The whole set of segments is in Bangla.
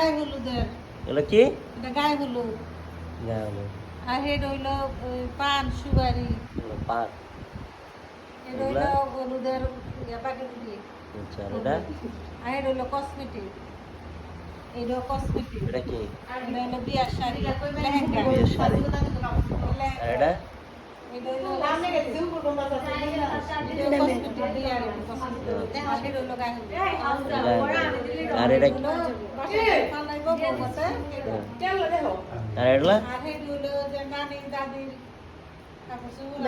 গায়ে হলুদের। এগুলো কি? এটা গায়ে হলুদ। গায়ে হলুদ। আর এটা হইলো পান সুপারি। পান। এটা হইলো হলুদের প্যাকেট দিয়ে। আচ্ছা, আর এটা? আর এটা হইলো কসমেটিক। এটা কসমেটিক। এটা কি? এটা হইলো বিয়ার শাড়ি, লেহেঙ্গা। বিয়ের শাড়ি। আর এটা? এটা হইলো কসমেটিক বিয়ার কসমেটিক। আর এটা হইলো গায়ে হলুদ। আর এটা কি? পালাইবো বউতে। আর এগুলা? আর এটা হইলো যে নানি দাদির কাপড় চোপড়।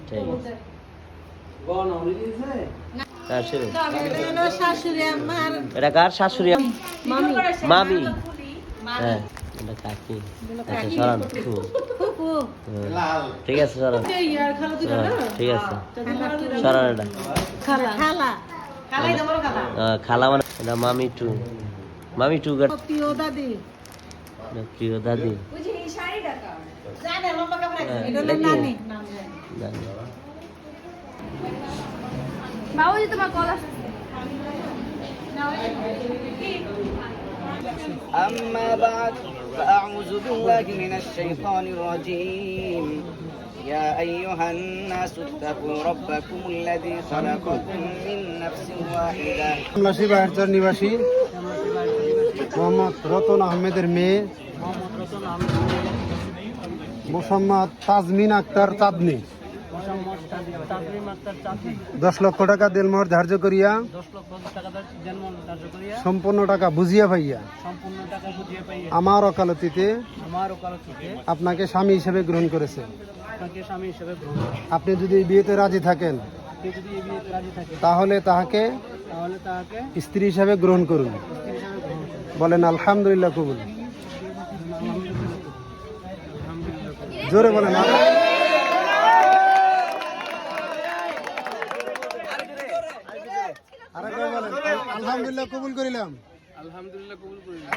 ঠিক আছে। শাশুড়ি। এটা হইলো শাশুড়ি আমার। এটা কার শাশুড়ি? মামি। মামি। হ্যাঁ, এটা কাকি। আচ্ছা, সরান। ফুফু। ঠিক আছে, সরান। ঠিক আছে, সরান এটা। খালা। খালা। খালাই তো বড় খালা। খালা মানে এটা মামি টু। মামি টু গার প্রিয় দাদি। প্রিয় দাদি। বুঝি এই শাড়িটা কার? জানে লম্বা কাপড় আছে। হ্যাঁ, এটা হলো নানি। জানি। বাবুজি তোমার কল আসছে। أما بعد فأعوذ بالله من الشيطان الرجيم يا أيها الناس اتقوا ربكم الذي خلقكم من نفس واحدة কমলাশী বাহারচর নিবাসী মোহাম্মদ রতন আহমেদের মেয়ে মোসাম্মদ তাজমিন আক্তার চাঁদনি 10 লক্ষ টাকা দেনমোহর ধার্য করিয়া সম্পূর্ণ টাকা বুঝিয়া পাইয়া আমার ওকালতিতে আপনাকে স্বামী হিসেবে গ্রহণ করেছে। আপনি যদি এই বিয়েতে রাজি থাকেন তাহলে তাহাকে স্ত্রী হিসাবে গ্রহণ করুন। বলেন আলহামদুলিল্লাহ কবুল। জোরে বলেন আরেকবার বলেন আলহামদুলিল্লাহ কবুল করিলাম। আলহামদুলিল্লাহ কবুল করিলাম।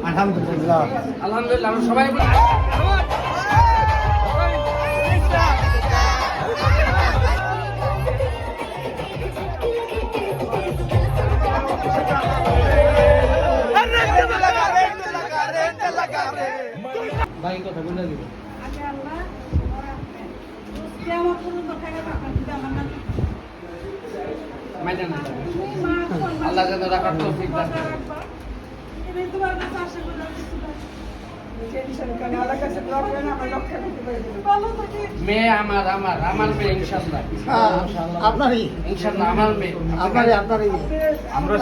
আলহামদুলিল্লাহ। আলহামদুলিল্লাহ আমরা সবাই বাকি কথা বলে দিব। আগে আল্লাহ কেমন পর্যন্ত থাকা আপনার যদি আমার নাম আল্লাহ যেন রাখার তৌফিক দান করেন। এটা তোমার কাছে আশা করি মেয়ে আমার মেয়ে ইনশাআল্লাহ। আপনারই ইনশাআল্লাহ আমার মেয়ে। আপনারই আমরা